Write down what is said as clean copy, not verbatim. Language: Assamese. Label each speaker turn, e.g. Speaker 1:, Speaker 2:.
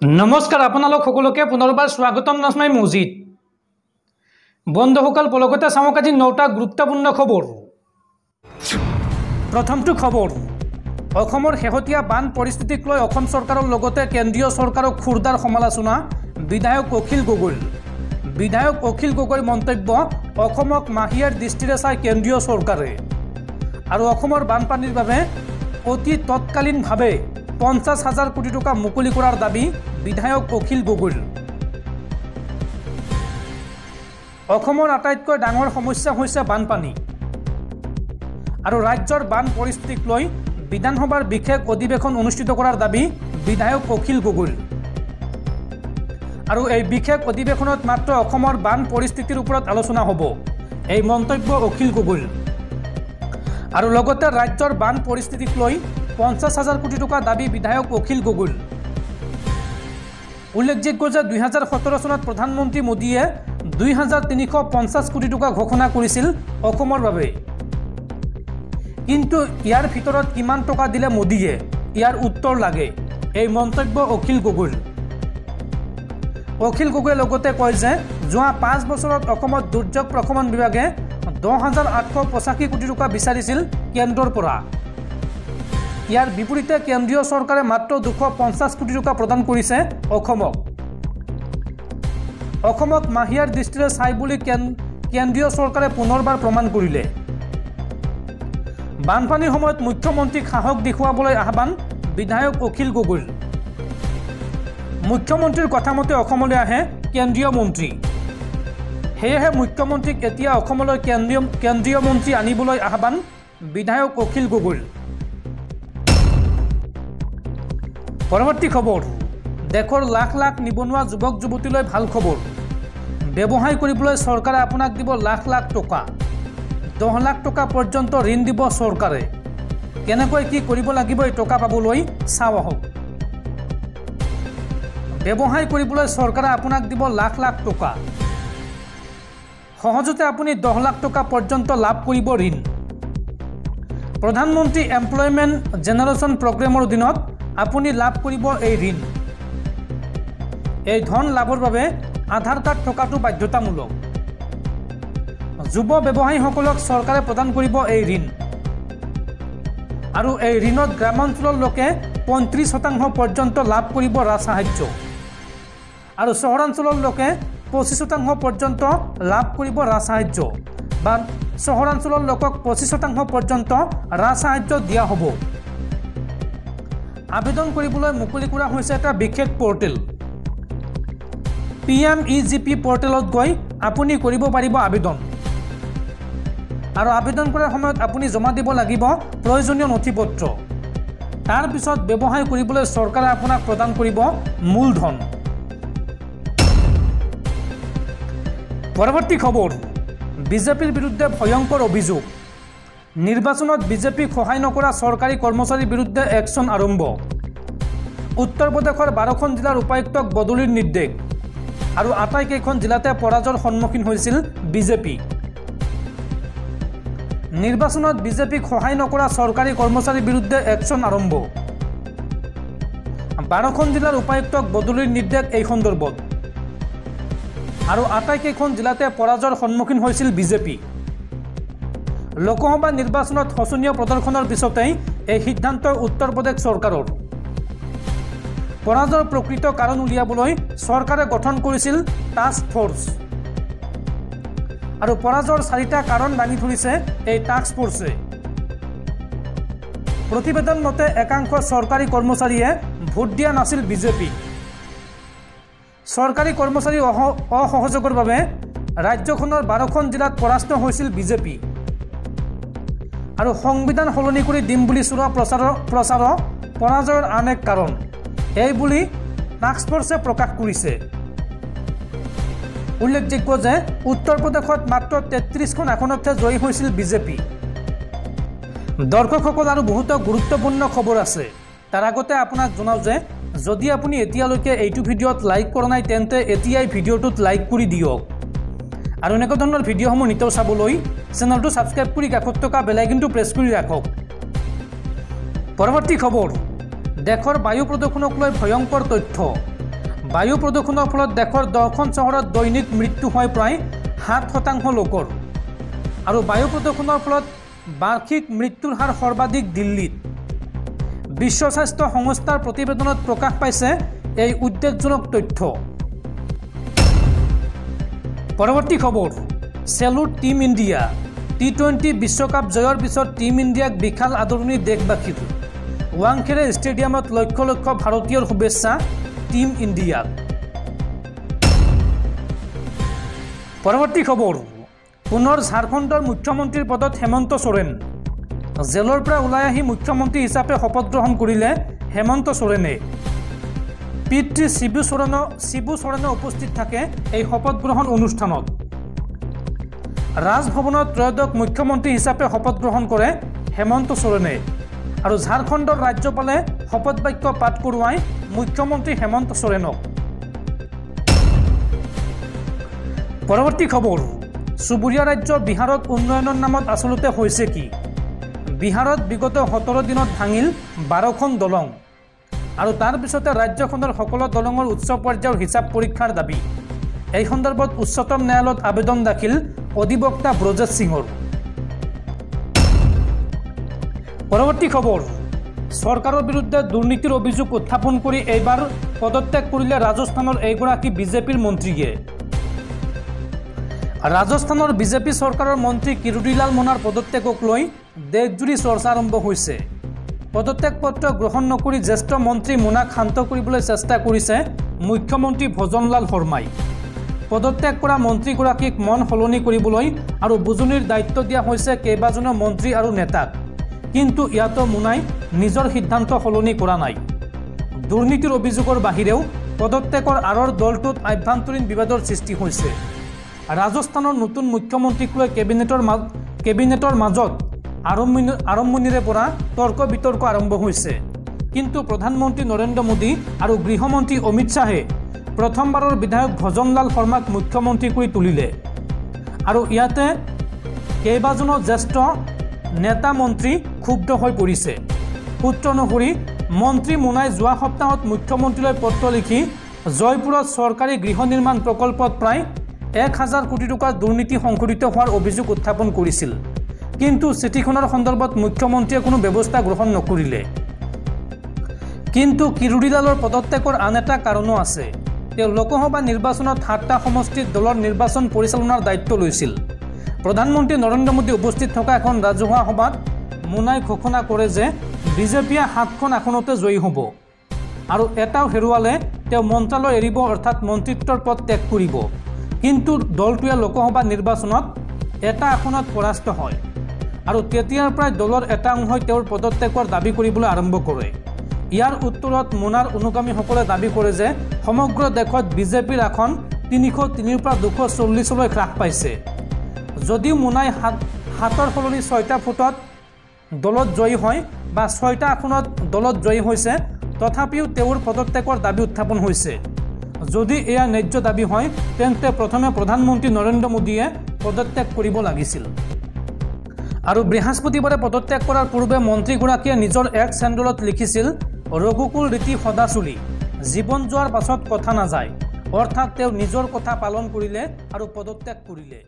Speaker 1: नमस्कार आपनालोक सकलोके पुनर्बार स्वागतम नाजमाई मजिद बंधुসকল पलकते चाওক আজি 9টা গুৰুত্বপূৰ্ণ খবৰ। প্ৰথমটো খবৰ অসমৰ শেহতীয়া বান পৰিস্থিতিক লৈ অসম চৰকাৰৰ লগতে কেন্দ্ৰীয় চৰকাৰক খুৰদাৰ সমালোচনা বিধায়ক অখিল গগৈৰ মন্তব্য অসমক মাহিয়াৰ দৃষ্টিৰে চাই কেন্দ্ৰীয় চৰকাৰে আৰু অসমৰ বানপানীৰ বাবে অতি তৎকালীনভাৱে 50,000 কোটি টকা মুকলি কৰাৰ দাবী বিধায়ক অখিল গগৈৰ। অসমৰ আটাইতকৈ ডাঙৰ সমস্যা হৈছে বানপানী আৰু ৰাজ্যৰ বান পৰিস্থিতিক লৈ বিধানসভাৰ বিশেষ অধিৱেশন অনুষ্ঠিত কৰাৰ দাবী বিধায়ক অখিল গগৈৰ। আৰু এই বিশেষ অধিৱেশনত মাত্ৰ অসমৰ বান পৰিস্থিতিৰ ওপৰত আলোচনা হ'ব, এই মন্তব্য অখিল গগৈৰ। আৰু লগতে ৰাজ্যৰ বান পৰিস্থিতিক লৈ 50,000 কোটি টকা দাবী বিধায়ক অখিল গগৈৰ। উল্লেখযোগ্য যে 2017 চনত প্ৰধানমন্ত্ৰী মোদীয়ে 2,350 কোটি টকা ঘোষণা কৰিছিল অসমৰ বাবে, কিন্তু ইয়াৰ ভিতৰত কিমান টকা দিলে মোদীয়ে, ইয়াৰ উত্তৰ লাগে, এই মন্তব্য অখিল গগৈৰ। অখিল গগৈয়ে লগতে কয় যে যোৱা 5 বছৰত অসমত দুৰ্যোগ প্ৰশমন বিভাগে 10,885 কোটি টকা বিচাৰিছিল কেন্দ্ৰৰ পৰা। ইয়াৰ বিপৰীতে কেন্দ্ৰীয় চৰকাৰে মাত্ৰ 250 কোটি টকা প্ৰদান কৰিছে অসমক মাহিয়াৰ দৃষ্টিৰে চাই বুলি কেন্দ্ৰীয় চৰকাৰে পুনৰবাৰ প্ৰমাণ কৰিলে। বানপানীৰ সময়ত মুখ্যমন্ত্ৰীক সাহস দেখুৱাবলৈ আহ্বান বিধায়ক অখিল গগৈৰ। মুখ্যমন্ত্ৰীৰ কথামতে অসমলৈ আহে কেন্দ্ৰীয় মন্ত্ৰী, সেয়েহে মুখ্যমন্ত্ৰীক এতিয়া অসমলৈ কেন্দ্ৰীয় মন্ত্ৰী আনিবলৈ আহ্বান বিধায়ক অখিল গগৈৰ। পৰৱৰ্তী খবৰ দেশৰ লাখ লাখ নিবনুৱা যুৱক যুৱতীলৈ ভাল খবৰ। ব্যৱসায় কৰিবলৈ চৰকাৰে আপোনাক দিব লাখ লাখ টকা, 10 লাখ টকা পৰ্যন্ত ঋণ দিব চৰকাৰে। কেনেকৈ কি কৰিব লাগিব এই টকা পাবলৈ চাওঁ আহক। ব্যৱসায় কৰিবলৈ চৰকাৰে আপোনাক দিব লাখ লাখ টকা, সহজতে আপুনি 10 লাখ টকা পৰ্যন্ত লাভ কৰিব ঋণ। প্ৰধানমন্ত্ৰী এমপ্লয়মেণ্ট জেনেৰেশ্যন প্ৰগ্ৰেমৰ অধীনত আপুনি লাভ কৰিব এই ঋণ। এই ধন লাভৰ বাবে আধাৰ কাৰ্ড থকাটো বাধ্যতামূলক। যুৱ ব্যৱসায়ীসকলক চৰকাৰে প্ৰদান কৰিব এই ঋণ। আৰু এই ঋণত গ্ৰামাঞ্চলৰ লোকে 35% পৰ্যন্ত লাভ কৰিব ৰাজ সাহায্য, আৰু চহৰাঞ্চলৰ লোকে 25% পৰ্যন্ত লাভ কৰিব ৰাজ সাহায্য, বা চহৰাঞ্চলৰ লোকক 25% পৰ্যন্ত ৰাজ সাহায্য দিয়া হ'ব। আবেদন কৰিবলৈ মুকলি কৰা হৈছে এটা বিশেষ পৰ্টেল। PMEGP পৰ্টেলত গৈ আপুনি কৰিব পাৰিব আবেদন। আৰু আবেদন কৰাৰ সময়ত আপুনি জমা দিব লাগিব প্ৰয়োজনীয় নথিপত্ৰ। তাৰ পিছত ব্যৱসায় কৰিবলৈ চৰকাৰে আপোনাক প্ৰদান কৰিব মূলধন। পৰৱৰ্তী খবৰ বিজেপিৰ বিৰুদ্ধে ভয়ংকৰ অভিযোগ। নিৰ্বাচনত বিজেপিক সহায় নকৰা চৰকাৰী কৰ্মচাৰীৰ বিৰুদ্ধে একশ্যন আৰম্ভ। উত্তৰ প্ৰদেশৰ 12খন জিলাৰ উপায়ুক্তক বদলিৰ নিৰ্দেশ, আৰু আটাইকেইখন জিলাতে পৰাজয়ৰ সন্মুখীন হৈছিল বিজেপি। নিৰ্বাচনত বিজেপিক সহায় নকৰা চৰকাৰী কৰ্মচাৰীৰ বিৰুদ্ধে একশ্যন আৰম্ভ। 12খন জিলাৰ উপায়ুক্তক বদলিৰ নিৰ্দেশ এই সন্দৰ্ভত, আৰু আটাইকেইখন জিলাতে পৰাজয়ৰ সন্মুখীন হৈছিল বিজেপি। লোকসভা নিৰ্বাচনত শোচনীয় প্ৰদৰ্শনৰ পিছতেই এই সিদ্ধান্ত উত্তৰ প্ৰদেশ চৰকাৰৰ। পৰাজয়ৰ প্ৰকৃত কাৰণ উলিয়াবলৈ চৰকাৰে গঠন কৰিছিল টাস্ক ফ'ৰ্চ, আৰু পৰাজয়ৰ 4টা কাৰণ দাঙি ধৰিছে এই টাস্ক ফ'ৰ্চে। প্ৰতিবেদন মতে একাংশ চৰকাৰী কৰ্মচাৰীয়ে ভোট দিয়া নাছিল বিজেপিক। চৰকাৰী কৰ্মচাৰীৰ অসহযোগৰ বাবে ৰাজ্যখনৰ 12খন জিলাত পৰাস্ত হৈছিল বিজেপি। আৰু সংবিধান সলনি কৰি দিম বুলি চলোৱা প্ৰচাৰ পৰাজয়ৰ আন এক কাৰণ, এই বুলি টাস্ক ফ'ৰ্চে প্ৰকাশ কৰিছে। উল্লেখযোগ্য যে উত্তৰ প্ৰদেশত মাত্ৰ 33খন আসনতহে জয়ী হৈছিল বিজেপি। দৰ্শকসকল আৰু বহুতো গুৰুত্বপূৰ্ণ খবৰ আছে। তাৰ আগতে আপোনাক জনাওঁ যে যদি আপুনি এতিয়ালৈকে এইটো ভিডিঅ'ত লাইক কৰা নাই তেন্তে এতিয়াই ভিডিঅ'টোত লাইক কৰি দিয়ক। আৰু এনেকুৱা ধৰণৰ ভিডিঅ'সমূহ নিতৌ চাবলৈ চেনেলটো ছাবস্ক্ৰাইব কৰি কাষত থকা বেল আইকনটো প্ৰেছ কৰি ৰাখক। পৰৱৰ্তী খবৰ দেশৰ বায়ু প্ৰদূষণক লৈ ভয়ংকৰ তথ্য। বায়ু প্ৰদূষণৰ ফলত দেশৰ 10খন চহৰত দৈনিক মৃত্যু হয় প্ৰায় 7% লোকৰ আৰু বায়ু প্ৰদূষণৰ ফলত বাৰ্ষিক মৃত্যুৰ হাৰ সৰ্বাধিক দিল্লীত। বিশ্ব স্বাস্থ্য সংস্থাৰ প্ৰতিবেদনত প্ৰকাশ পাইছে এই উদ্বেগজনক তথ্য। পৰৱৰ্তী খবৰ, চেলুট টিম ইণ্ডিয়া। টি-20 বিশ্বকাপ জয়ৰ পিছত টিম ইণ্ডিয়াক বিশাল আদৰণি দেশবাসীৰ। ৱাংখেৰে ষ্টেডিয়ামত লক্ষ লক্ষ ভাৰতীয়ৰ শুভেচ্ছা টিম ইণ্ডিয়াক। পৰৱৰ্তী খবৰ, পুনৰ ঝাৰখণ্ডৰ মুখ্যমন্ত্ৰীৰ পদত হেমন্ত সোৰেন। জেলৰ পৰা ওলাই আহি মুখ্যমন্ত্ৰী হিচাপে শপত গ্ৰহণ কৰিলে হেমন্ত সোৰেনে। পিতৃ শিবু সোৰেনে উপস্থিত থাকে এই শপত গ্ৰহণ অনুষ্ঠানত। ৰাজভৱনত ত্ৰয়োদশ মুখ্যমন্ত্ৰী হিচাপে শপত গ্ৰহণ কৰে হেমন্ত সোৰেনে আৰু ঝাৰখণ্ডৰ ৰাজ্যপালে শপত বাক্য পাঠ কৰোৱাই মুখ্যমন্ত্ৰী হেমন্ত সোৰেনক। পৰৱৰ্তী খবৰ, চুবুৰীয়া ৰাজ্য বিহাৰত উন্নয়নৰ নামত আচলতে হৈছে কি? বিহাৰত বিগত 17 দিনত ভাঙিল 12খন দলং আৰু তাৰ পিছতে ৰাজ্যখনৰ সকলো দলঙৰ উচ্চ পৰ্যায়ৰ হিচাপ পৰীক্ষাৰ দাবী। এই সন্দৰ্ভত উচ্চতম ন্যায়ালয়ত আবেদন দাখিল অধিবক্তা ব্ৰজেশ সিঙৰ। পৰৱৰ্তী খবৰ, চৰকাৰৰ বিৰুদ্ধে দুৰ্নীতিৰ অভিযোগ উত্থাপন কৰি এইবাৰ পদত্যাগ কৰিলে ৰাজস্থানৰ এগৰাকী বিজেপিৰ মন্ত্ৰীয়ে। ৰাজস্থানৰ বিজেপি চৰকাৰৰ মন্ত্ৰী কিৰোড়ীলাল মোনাৰ পদত্যাগক লৈ দেশজুৰি চৰ্চা আৰম্ভ হৈছে। পদত্যাগ পত্ৰ গ্ৰহণ নকৰি জ্যেষ্ঠ মন্ত্ৰী মোনাক শান্ত কৰিবলৈ চেষ্টা কৰিছে মুখ্যমন্ত্ৰী ভজনলাল শৰ্মাই। পদত্যাগ কৰা মন্ত্ৰীগৰাকীক মন সলনি কৰিবলৈ আৰু বুজনিৰ দায়িত্ব দিয়া হৈছে কেইবাজনো মন্ত্ৰী আৰু নেতাক। কিন্তু ইয়াতো মোনাই নিজৰ সিদ্ধান্ত সলনি কৰা নাই। দুৰ্নীতিৰ অভিযোগৰ বাহিৰেও পদত্যাগৰ আঁৰৰ দলটোত আভ্যন্তৰীণ বিবাদৰ সৃষ্টি হৈছে। ৰাজস্থানৰ নতুন মুখ্যমন্ত্ৰীক লৈ কেবিনেটৰ মাজত আৰম্ভণিৰে পৰা তৰ্ক বিতৰ্ক আৰম্ভ হৈছে। কিন্তু প্ৰধানমন্ত্ৰী নৰেন্দ্ৰ মোদী আৰু গৃহমন্ত্ৰী অমিত শ্বাহে প্ৰথমবাৰৰ বিধায়ক ভজনলাল শৰ্মাক মুখ্যমন্ত্ৰী কৰি তুলিলে আৰু ইয়াতে কেইবাজনো জ্যেষ্ঠ নেতা মন্ত্ৰী ক্ষুব্ধ হৈ পৰিছে। সূত্ৰ অনুসৰি মন্ত্ৰী মোনাই যোৱা সপ্তাহত মুখ্যমন্ত্ৰীলৈ পত্ৰ লিখি জয়পুৰত চৰকাৰী গৃহ নিৰ্মাণ প্ৰকল্পত প্ৰায় 1000 কোটি টকাৰ দুৰ্নীতি সংঘটিত হোৱাৰ অভিযোগ উত্থাপন কৰিছিল। কিন্তু চিঠিখনৰ সন্দৰ্ভত মুখ্যমন্ত্ৰীয়ে কোনো ব্যৱস্থা গ্ৰহণ নকৰিলে। কিন্তু কিৰোড়ীলালৰ পদত্যাগৰ আন এটা কাৰণো আছে। তেওঁ লোকসভা নিৰ্বাচনত 7টা সমষ্টিত দলৰ নিৰ্বাচন পৰিচালনাৰ দায়িত্ব লৈছিল। প্ৰধানমন্ত্ৰী নৰেন্দ্ৰ মোদী উপস্থিত থকা এখন ৰাজহুৱা সভাত মোনাই ঘোষণা কৰে যে বিজেপিয়ে 7খন আসনতে জয়ী হ'ব আৰু এটাও হেৰুৱালে তেওঁ মন্ত্ৰালয় এৰিব, অৰ্থাৎ মন্ত্ৰিত্বৰ পদ ত্যাগ কৰিব। কিন্তু দলটোৱে লোকসভা নিৰ্বাচনত এটা আসনত পৰাস্ত হয় আৰু তেতিয়াৰ পৰাই দলৰ এটা অংশই তেওঁৰ পদত্যাগৰ দাবী কৰিবলৈ আৰম্ভ কৰে। ইয়াৰ উত্তৰত মোনাৰ অনুগামীসকলে দাবী কৰে যে সমগ্ৰ দেশত বিজেপিৰ আসন 303ৰ পৰা 240লৈ হ্ৰাস পাইছে। যদিও মোনাই 7ৰ সলনি 6টা ভোটত দলত জয়ী হয় বা 6টা আসনত দলত জয়ী হৈছে, তথাপিও তেওঁৰ পদত্যাগৰ দাবী উত্থাপন হৈছে। যদি এয়া ন্যায্য দাবী হয় তেন্তে প্ৰথমে প্ৰধানমন্ত্ৰী নৰেন্দ্ৰ মোদীয়ে পদত্যাগ কৰিব লাগিছিল। আৰু বৃহস্পতিবাৰে পদত্যাগ কৰাৰ পূৰ্বে মন্ত্ৰীগৰাকীয়ে নিজৰ এক্স হেণ্ডলত লিখিছিল, ৰঘুকুল ৰীতি সদা চলি, জীৱন যোৱাৰ পাছত কথা নাযায়। অৰ্থাৎ তেওঁ নিজৰ কথা পালন কৰিলে আৰু পদত্যাগ কৰিলে।